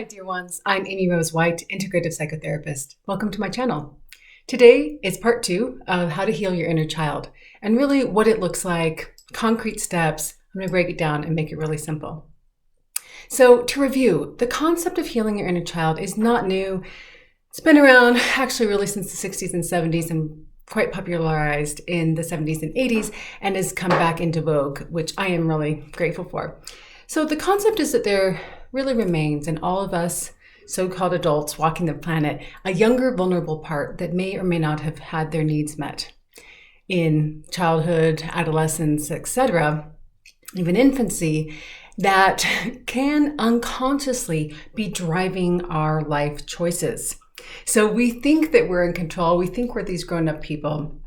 Hi, dear ones. I'm Amy Rose White, integrative psychotherapist. Welcome to my channel. Today is part 2 of how to heal your inner child and really what it looks like, concrete steps. I'm going to break it down and make it really simple. So to review, the concept of healing your inner child is not new. It's been around actually really since the 60s and 70s and quite popularized in the 70s and 80s and has come back into vogue, which I am really grateful for. So the concept is that there really remains in all of us so-called adults walking the planet a younger, vulnerable part that may or may not have had their needs met in childhood, adolescence, etc., even infancy, that can unconsciously be driving our life choices. So we think that we're in control. We think we're these grown-up people.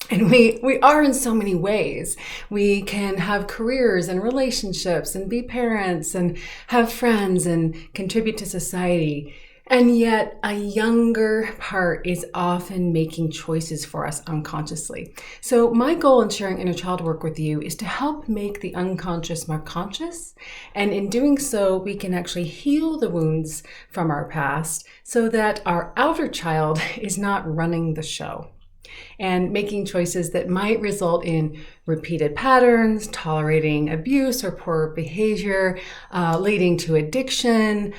And we are in so many ways. We can have careers and relationships and be parents and have friends and contribute to society. And yet a younger part is often making choices for us unconsciously. So my goal in sharing inner child work with you is to help make the unconscious more conscious. And in doing so, we can actually heal the wounds from our past so that our outer child is not running the show and making choices that might result in repeated patterns, tolerating abuse or poor behavior, leading to addiction,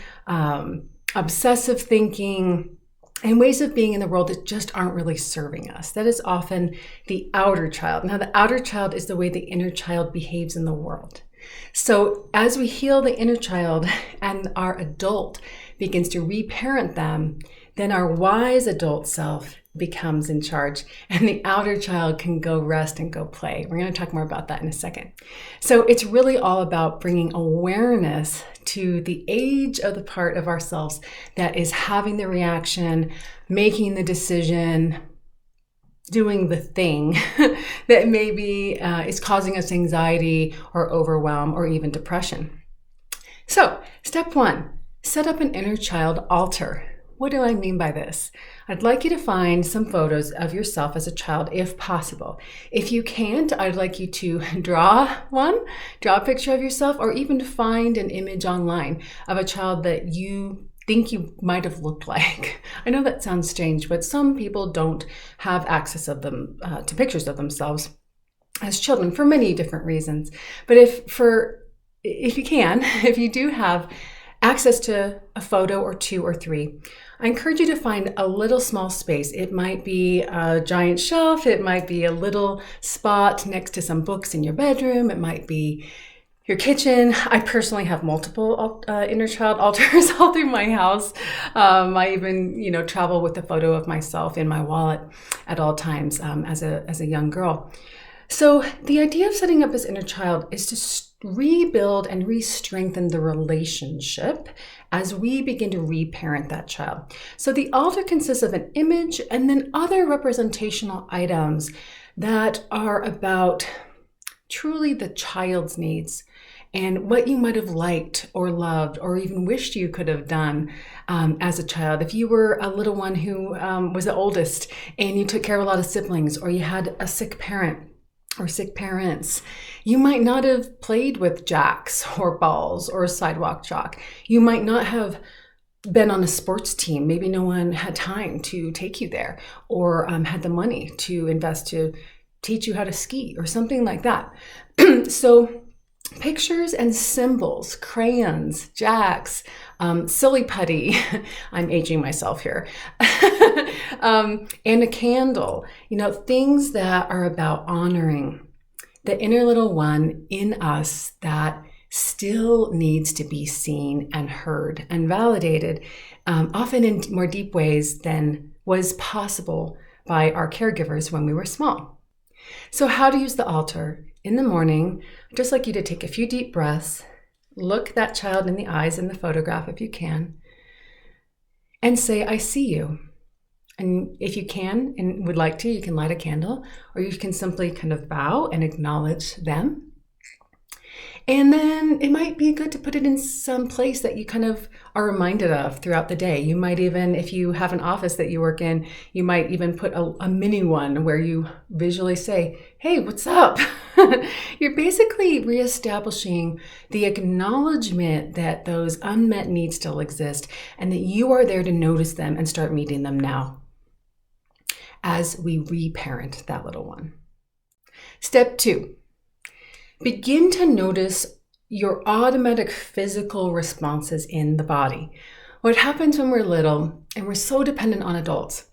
obsessive thinking, and ways of being in the world that just aren't really serving us. That is often the outer child. Now, the outer child is the way the inner child behaves in the world. So as we heal the inner child and our adult begins to reparent them, then our wise adult self becomes in charge and the outer child can go rest and go play. We're going to talk more about that in a second. So it's really all about bringing awareness to the age of the part of ourselves that is having the reaction, making the decision, doing the thing that maybe is causing us anxiety or overwhelm or even depression. So step 1, set up an inner child altar. What do I mean by this? I'd like you to find some photos of yourself as a child if possible. If you can't, I'd like you to draw a picture of yourself, or even find an image online of a child that you think you might have looked like. I know that sounds strange, but some people don't have access of them to pictures of themselves as children for many different reasons. But if you do have access to a photo or 2 or 3, I encourage you to find a little small space. It might be a giant shelf. It might be a little spot next to some books in your bedroom. It might be your kitchen. I personally have multiple inner child altars all through my house. I even, travel with a photo of myself in my wallet at all times as a young girl. So the idea of setting up this inner child is to rebuild and re-strengthen the relationship as we begin to reparent that child. So the altar consists of an image and then other representational items that are about truly the child's needs and what you might have liked or loved or even wished you could have done as a child. If you were a little one who was the oldest and you took care of a lot of siblings, or you had a sick parent or sick parents, you might not have played with jacks or balls or sidewalk chalk. You might not have been on a sports team. Maybe no one had time to take you there, or had the money to invest to teach you how to ski or something like that. So pictures and symbols, crayons, jacks, silly putty, I'm aging myself here, and a candle, things that are about honoring the inner little one in us that still needs to be seen and heard and validated, often in more deep ways than was possible by our caregivers when we were small. So how to use the altar? In the morning, I'd just like you to take a few deep breaths, look that child in the eyes in the photograph if you can, and say, I see you. And if you can and would like to, you can light a candle, or you can simply kind of bow and acknowledge them. And then it might be good to put it in some place that you kind of are reminded of throughout the day. You might even, if you have an office that you work in, you might even put a mini one where you visually say, hey, what's up? You're basically reestablishing the acknowledgement that those unmet needs still exist and that you are there to notice them and start meeting them now as we reparent that little one. Step 2. Begin to notice your automatic physical responses in the body. What happens when we're little and we're so dependent on adults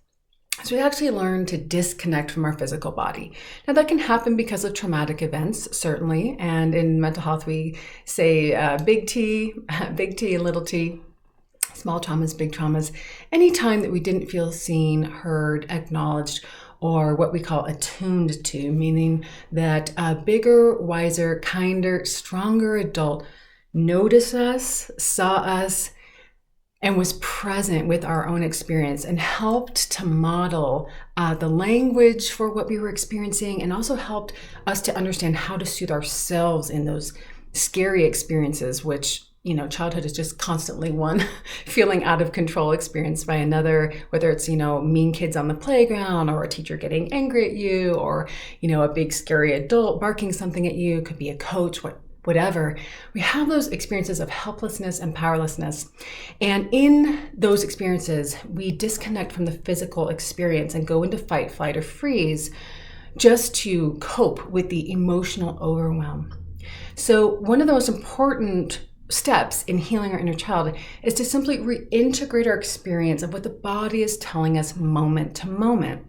is we actually learn to disconnect from our physical body. Now that can happen because of traumatic events, certainly. And in mental health, we say big T, little t. Small traumas, big traumas. Anytime that we didn't feel seen, heard, acknowledged, or what we call attuned to, meaning that a bigger, wiser, kinder, stronger adult noticed us, saw us, and was present with our own experience and helped to model the language for what we were experiencing, and also helped us to understand how to soothe ourselves in those scary experiences, which, you know, childhood is just constantly one feeling out of control experienced by another, whether it's, you know, mean kids on the playground or a teacher getting angry at you, or, you know, a big scary adult barking something at you, could be a coach, whatever. We have those experiences of helplessness and powerlessness. And in those experiences, we disconnect from the physical experience and go into fight, flight, or freeze just to cope with the emotional overwhelm. So one of the most important steps in healing our inner child is to simply reintegrate our experience of what the body is telling us moment to moment.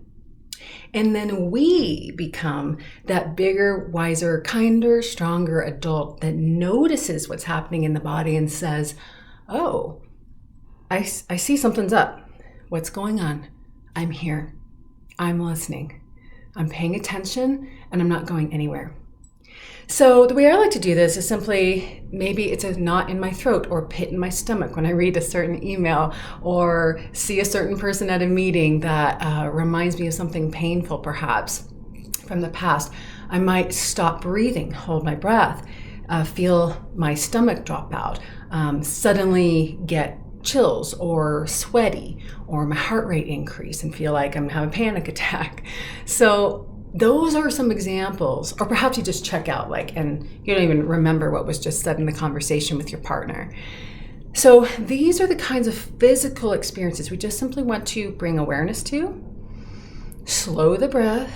And then we become that bigger, wiser, kinder, stronger adult that notices what's happening in the body and says, oh, I see something's up. What's going on? I'm here. I'm listening. I'm paying attention, and I'm not going anywhere. So the way I like to do this is simply, maybe it's a knot in my throat or pit in my stomach when I read a certain email or see a certain person at a meeting that reminds me of something painful, perhaps from the past. I might stop breathing, hold my breath, feel my stomach drop out, suddenly get chills or sweaty, or my heart rate increase and feel like I'm having a panic attack. So those are some examples, or perhaps you just check out, and you don't even remember what was just said in the conversation with your partner. So these are the kinds of physical experiences we just simply want to bring awareness to, slow the breath,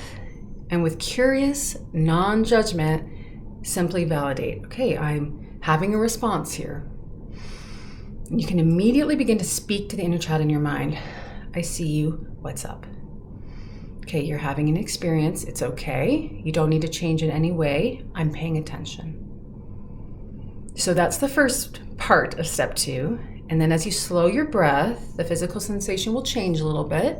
and with curious, non-judgment, simply validate, okay, I'm having a response here. And you can immediately begin to speak to the inner child in your mind. I see you, what's up? Okay, you're having an experience. It's okay. You don't need to change in any way. I'm paying attention. So that's the first part of step 2. And then as you slow your breath, the physical sensation will change a little bit.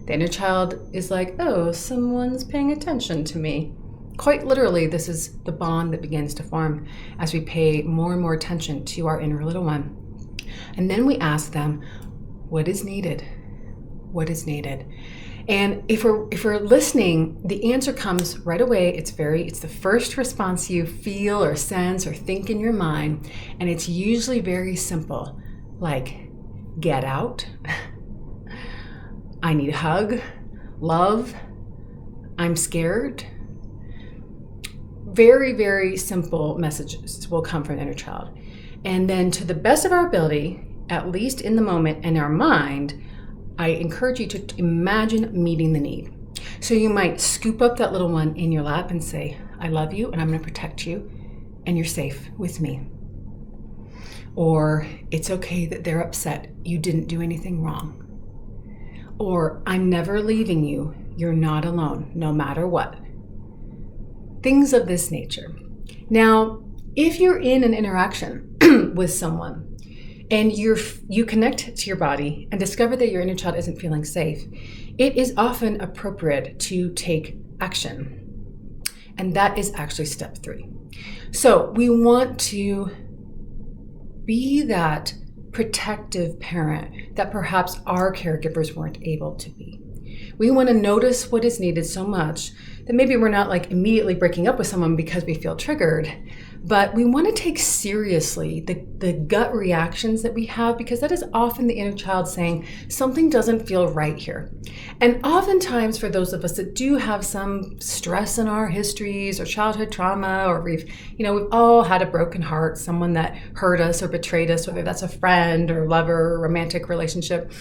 The inner child is like, oh, someone's paying attention to me. Quite literally, this is the bond that begins to form as we pay more and more attention to our inner little one. And then we ask them, what is needed? What is needed? And if we're listening, the answer comes right away. It's the first response you feel or sense or think in your mind. And it's usually very simple, like, get out, I need a hug, love, I'm scared. Very, very simple messages will come from the inner child. And then, to the best of our ability, at least in the moment in our mind, I encourage you to imagine meeting the need. So you might scoop up that little one in your lap and say, I love you and I'm going to protect you and you're safe with me. Or, it's okay that they're upset. You didn't do anything wrong. Or, I'm never leaving you. You're not alone, no matter what. Things of this nature. Now, if you're in an interaction with someone and you connect to your body and discover that your inner child isn't feeling safe, it is often appropriate to take action. And that is actually step 3. So we want to be that protective parent that perhaps our caregivers weren't able to be. We want to notice what is needed so much that maybe we're not immediately breaking up with someone because we feel triggered, But we want to take seriously the gut reactions that we have, because that is often the inner child saying something doesn't feel right here. And oftentimes for those of us that do have some stress in our histories or childhood trauma, or we've all had a broken heart, someone that hurt us or betrayed us, whether that's a friend or lover or romantic relationship,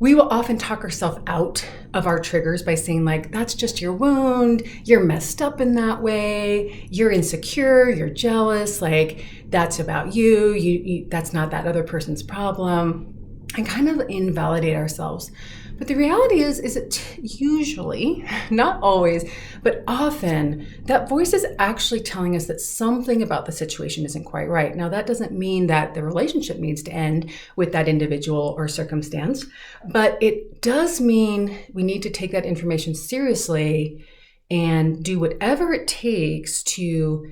we will often talk ourselves out of our triggers by saying, like, that's just your wound, you're messed up in that way, you're insecure, you're jealous, like that's about you, that's not that other person's problem, and kind of invalidate ourselves. But the reality is it usually, not always, but often, that voice is actually telling us that something about the situation isn't quite right. Now, that doesn't mean that the relationship needs to end with that individual or circumstance, but it does mean we need to take that information seriously and do whatever it takes to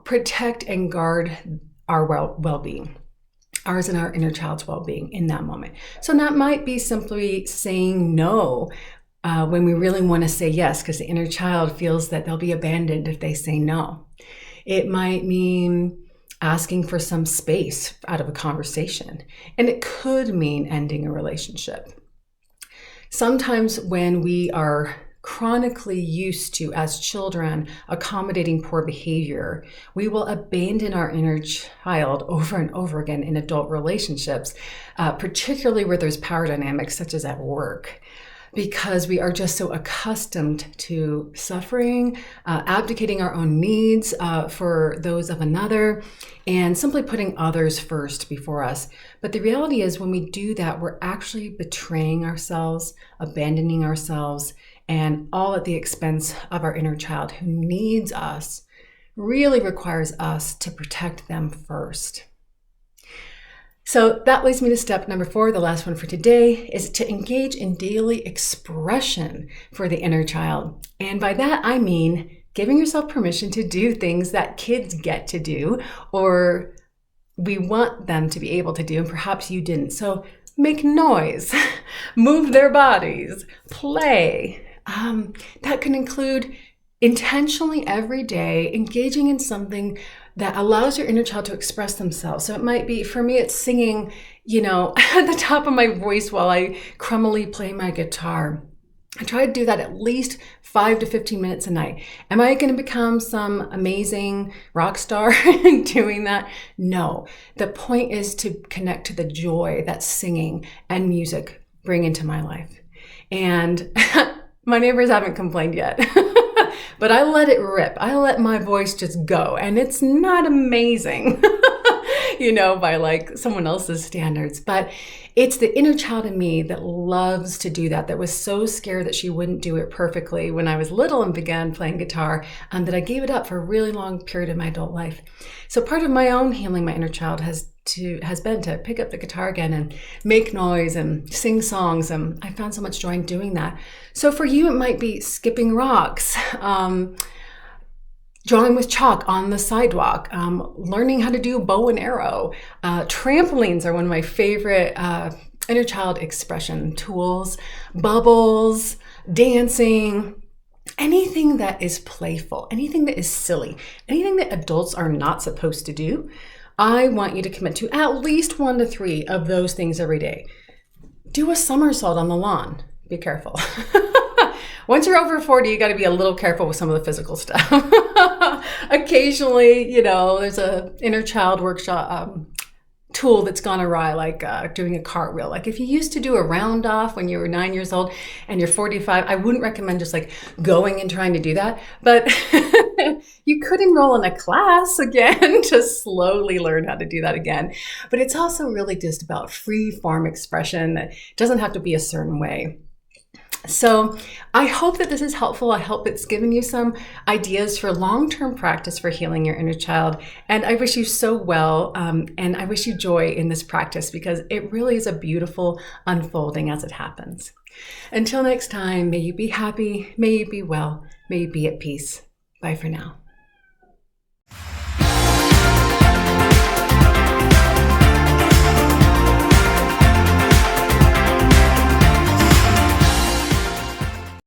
protect and guard our well-being. Ours and our inner child's well-being in that moment. So that might be simply saying no when we really want to say yes, because the inner child feels that they'll be abandoned if they say no. It might mean asking for some space out of a conversation, and it could mean ending a relationship. Sometimes when we are chronically used to, as children, accommodating poor behavior, we will abandon our inner child over and over again in adult relationships, particularly where there's power dynamics such as at work, because we are just so accustomed to suffering, abdicating our own needs for those of another, and simply putting others first before us. But the reality is, when we do that, we're actually betraying ourselves, abandoning ourselves, and all at the expense of our inner child, who needs us, really requires us to protect them first. So that leads me to step number 4, the last one for today, is to engage in daily expression for the inner child. And by that, I mean giving yourself permission to do things that kids get to do, or we want them to be able to do, and perhaps you didn't. So make noise, move their bodies, play. That can include intentionally every day engaging in something that allows your inner child to express themselves. So it might be, for me, it's singing, at the top of my voice while I crummily play my guitar. I try to do that at least 5 to 15 minutes a night. Am I going to become some amazing rock star doing that? No. The point is to connect to the joy that singing and music bring into my life. And my neighbors haven't complained yet, but I let it rip. I let my voice just go, and it's not amazing, by like someone else's standards, but it's the inner child in me that loves to do that was so scared that she wouldn't do it perfectly when I was little and began playing guitar, that I gave it up for a really long period of my adult life. So part of my own healing my inner child has been to pick up the guitar again and make noise and sing songs, and I found so much joy in doing that. So for you, it might be skipping rocks, drawing with chalk on the sidewalk, learning how to do bow and arrow. Trampolines are one of my favorite inner child expression tools. Bubbles, dancing, anything that is playful, anything that is silly, anything that adults are not supposed to do. I want you to commit to at least 1 to 3 of those things every day. Do a somersault on the lawn. Be careful. Once you're over 40, you got to be a little careful with some of the physical stuff. Occasionally, there's a inner child workshop tool that's gone awry, like doing a cartwheel. Like if you used to do a round off when you were 9 years old and you're 45, I wouldn't recommend just like going and trying to do that. But you could enroll in a class again to slowly learn how to do that again. But it's also really just about free form expression that doesn't have to be a certain way. So I hope that this is helpful. I hope it's given you some ideas for long-term practice for healing your inner child. And I wish you so well. And I wish you joy in this practice, because it really is a beautiful unfolding as it happens. Until next time, may you be happy, may you be well, may you be at peace. Bye for now.